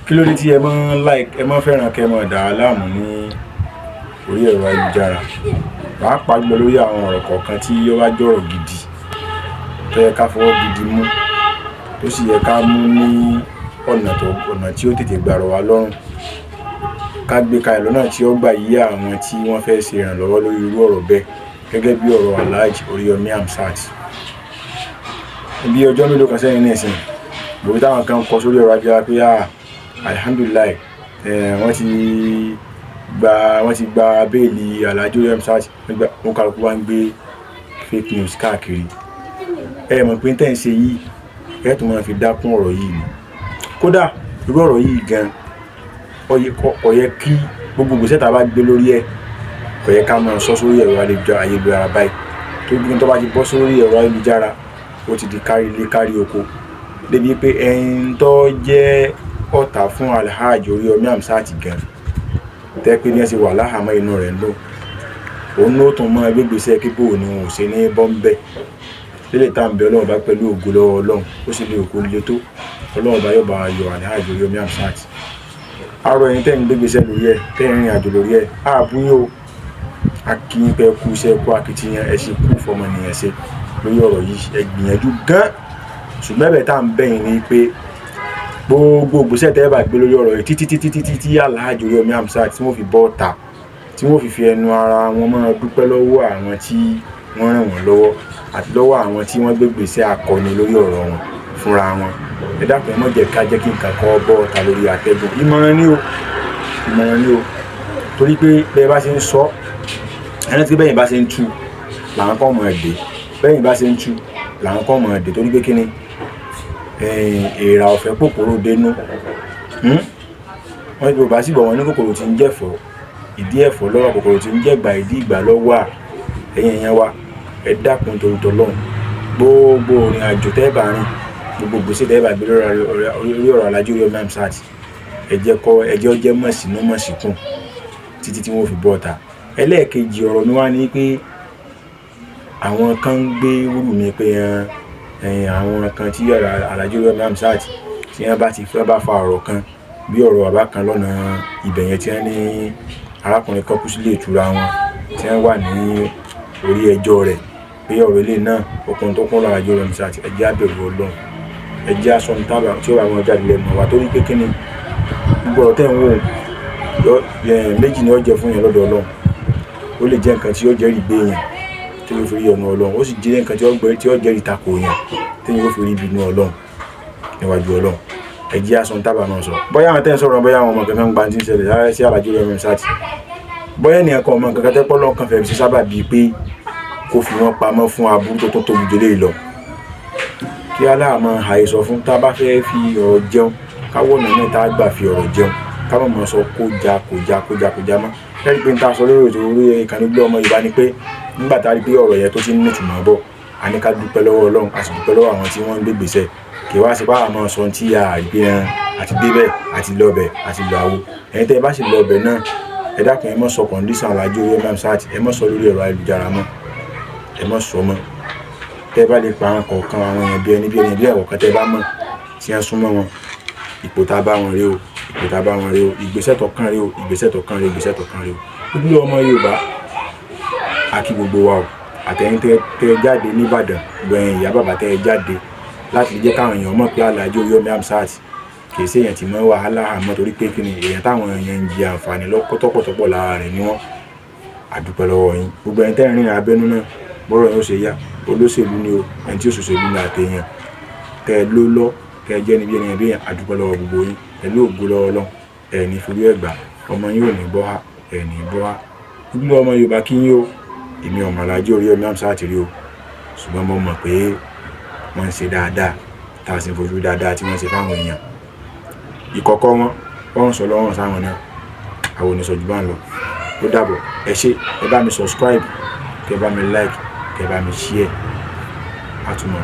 kí ló dé tí ẹ máa fẹ́ràn kẹ́ máa dà á láàmú ní orí ẹ̀rọ ayélujára pàápàá jùlọ lórí àwọn ọ̀rọ̀ kọ̀ọ̀kan tí ó bá jọ̀rọ̀ gidi tó yẹ ká fọwọ́ gidi mú tó sì yẹ ká mú ní ọ̀nà tí ó tètè gbà rọ̀ wá lọ́rùn, ká gbé kalẹ̀ lọ́nà tí ó gbà yí àwọn tí wọ́n fẹ́ ṣe ìrànlọ́wọ́ lórí irú ọ̀rọ̀ bẹ́ẹ̀, gẹ́gẹ́ bí ọ̀rọ̀ Alhaji Oríyọmí Hamzat. Bí ọjọ́ mélòó kan sẹ́yìn nìsín gbogbo táwọn kan kọ sórí ọ̀rọ̀ ajá pé alhamdulilayi wọ́n ti gba béèlì Alhaji Oríyọmí Hamzat, wọ́n kálukú wá ń gbé fake news káàkiri. Ẹ mọ̀ pé tẹ́ ń ṣe yìí ẹ tún máa fi dákún ọ̀rọ̀ yìí ni. Kódà irú ọ̀rọ̀ yìí gan ó yẹ kí gbogbo ìgbésẹ̀ tá a bá gbé lórí ẹ̀ kò yẹ ká máa sọ sórí ẹ̀rọ ayélujára báyìí, tó gbé tó bá ti bọ́ sórí ẹ̀rọ ayélujára ó ti di kárí ilé kárí oko, débi pé ẹni tó jẹ́ ọ̀tá fún Alhaji Oríyọmí Hamzat gan tẹ́ pé ní ẹ ṣe wà láhàámọ́ inú rẹ̀ ló òun ló tún mọ́ ẹgbẹ́gbèsè kíbò ni wọn ò ṣe ní bọ́m̀bẹ́ lélẹ̀ tá à ń bẹ Ọlọ́run bá pẹ̀lú ògo lọ́wọ́ Ọlọ́run ó sì lè òkú lé tó Ọlọ́run bá yọ̀ bá yọ Alhaji Oríyọmí Hamzat. Arọ ẹni tẹ́ ń gbégbèsè lórí ẹ̀ tẹ́ ń rìn àjò lórí ẹ̀ àbúyọ akínyìnpẹ́ kú iṣẹ́ kú akitiyan ẹ̀ ṣe kú fọmọnìyàn ṣe lórí ọ̀rọ̀ yìí ẹ gbìyànjú gan, ṣùgbọ́n ẹ̀bẹ̀ tá à ń bẹ̀yìn ni pé gbogbo ìgbésẹ̀ tẹ́ bá gbé lórí ọ̀rọ̀ yìí títí tí Alhaji Oríyọmí Hamzat tí wọ́n fi bọ́ ta tí wọ́n fi ẹnu ara wọn máa dúpẹ́ lọ́wọ́ àwọn tí wọ́n ràn wọ́n lọ́wọ́ àti lọ́wọ́ àwọn tí wọ́n gbégbèsè akọni lórí ọ̀rọ̀ wọn fúnra wọn. Ẹ dákun ẹ má jẹ́ ká jẹ́ kí nǹkan kan bọ́ ta lórí àtẹ́gùn. Ìmọ̀ràn ni o torí pé bẹ́ẹ̀ bá ṣe ń sọ ẹni tí bẹ́yìn bá ṣe ń tú làwọn kan mọ̀ ẹ̀dẹ́ bẹ́yìn bá ṣe ń tú làwọn kan mọ̀ ẹ̀dẹ́ torí pé kí ni èèrà ọ̀fẹ́ kòkòrò dénú wọ́n ti bá sì bọ̀ wọ́n ní kòkòrò tí ń jẹ̀fọ́ ìdí ẹ̀fọ́ lọ́wọ́, kòkòrò tí ń jẹ̀gbà ìdí ìgbà lọ́wọ́ ẹ̀yìn ẹ̀yẹn wa ẹ dákun torí tọlọ́run gbogbo ìrìn àjò tẹ́ bá rìn gbogbo gbèsè tẹ́ bá gbé lórí ọ̀rọ̀ Alhaji Oríyọmí Hamzat ẹjẹ́ ọjẹ́ mọ̀sínú mọ̀síkùn títí tí wọ́n fi bọ́ ta. Ẹlẹ́ẹ̀kejì ọ̀rọ̀ mi wá ní pé àwọn kan ń gbé wúrù mi pé àwọn kan tí Alhaji Oríyọmí Hamzat tí wọ́n bá ti fẹ́ bá fa ọ̀rọ̀ kan bí ọ̀rọ̀ bàbá kan lọ́nà ibẹ̀ yẹn tí wọ́n ní arákùnrin kan kú sílé ìtura wọn tí wọ́n wà ní orí ẹjọ́ rẹ̀ pé ọ̀rọ̀ ilé náà okùn tó kún lọ́wọ́ Alhaji Oríyọmí Hamzat ẹjẹ́ àbẹ̀wò Ọlọ́run ẹjẹ́ aṣọ ní tábà tí ó wà wọn jáde lẹ́nu wa torí pé kí ni gbogbo ọ̀rọ̀ tẹ̀ ń wò méjì ni ó jẹ fún yẹn lọ́dọ̀ Ọlọ́run. Ó lè jẹ́ nǹkan tí ó jẹ́rìí gbé yẹn tí yóò fi rí ọ̀nà Ọlọ́run, ó sì jẹ́ nǹkan tí ó jẹ́rìí tako yẹn tí yóò fi rí ibi Ọlọ́run níwájú Ọlọ́run. Ẹ jẹ́ aṣọ tábà náà sọ bóyá àwọn tẹ́ ń sọ̀rọ̀ bóyá àwọn ọmọ kankan gba ti ń ṣẹlẹ̀ sí Alhaji Oríyọmí Hamzat, bóyá ènìyàn kan ọmọ kankan tẹ́ pọ́lọ́ kan fẹ́ fi sábà bíi pé kó fi wọ́n pamọ́ fún aburú tó tóbi jùlé lọ kí aláàmọ́ àìsọ fún tá a bá fẹ́ fi ọ̀rọ̀ jẹun káwọ́ ọ̀nà náà tá a gbà fi ọ̀rọ̀ jẹun káwọn mọ̀ sọ kó já mọ́. Lẹ́yìn pé n ta sọ lórí orí ìkànnì Glo Ọmọ Yorùbá ni pé nígbà tá a rí pé ọ̀rọ̀ yẹn tó ti ń nítumọ̀ bọ̀ a ní ká dúpẹ́ lọ́wọ́ Ọlọ́run a sì dúpẹ́ lọ́wọ́ àwọn tí wọ́n ń gbé gbèsè kì í wá sí báwa máa sọ tí a rí pé àti débẹ̀ àti lọ́bẹ̀ àti lọ́wọ́ ẹ̀yin tẹ́ ẹ bá sì lọ́bẹ̀ náà ẹ dákun ẹ má sọ kọ̀ǹdíṣàn Alhaji Oríyọmí Hamzat ẹ má sọ lórí ẹ̀rọ ayélujára mọ́ ẹ má sọ mọ́. Tẹ́ ẹ bá lè pa àwọn kọ̀ọ̀kan àwọn èèyàn bí ẹni bí ẹ̀wọ̀n tẹ́ ẹ bá mọ̀ tí wọ́n súnmọ́ wọn ipò tá a bá wọn rí o ìgbésẹ̀ tó kàn rí o Glo Ọmọ Yorùbá àkí gbogbo wa o àtẹ̀yìn tẹ́ jáde nìbàdàn gbẹ̀yìn ìyá bàbá tẹ́ jáde láti jẹ́ káwọn èèyàn mọ̀ pé Alhaji Oríyọmí Hamzat kì í ṣe èèyàn tí mọ́ wàhálà àmọ́ torí pé kí ni èèyàn táwọn èèyàn ń jẹ àǹfààní lọ́pọ̀tọ̀pọ̀ lára rẹ̀ ni wọ́n àdúpẹ́ lọ́wọ́ yín. Gbogbo ẹni tẹ́ ń rìn abẹ́nú náà bọ́rọ̀ yóò ṣe yá olóṣèlú ni o ẹni tí òṣèlú ni àtẹ̀yàn tẹ́ ló lọ tẹ́ jẹ́ níbi ẹni bí àdúpẹ́ lọ́wọ́ gbogbo yín pẹ̀lú ògo lọ́wọ́ Ọlọ́run ẹ̀ní forí ẹ̀gbà ọmọ yín ò ní bọ́ ha ẹ̀ní bọ́ ha. Glo Ọmọ Yorùbá kí yín o èmi ọmọ Alhaji Oríyọmí Hamzat rí o ṣùgbọ́n mo mọ̀ pé wọ́n ń ṣe dáadáa tá a sì fojú dáadáa tí wọ́n ṣe fáwọn èèyàn ìkọ̀kọ̀ wọ́n ń sọ lọ́wọ́ sáwọn náà àwọn oníṣọ́jú bá ń lọ. Ó dàbọ̀ ẹ ṣé ẹ bá mi subscribe kẹ bá mi like kẹ bá mi share àtúmọ̀.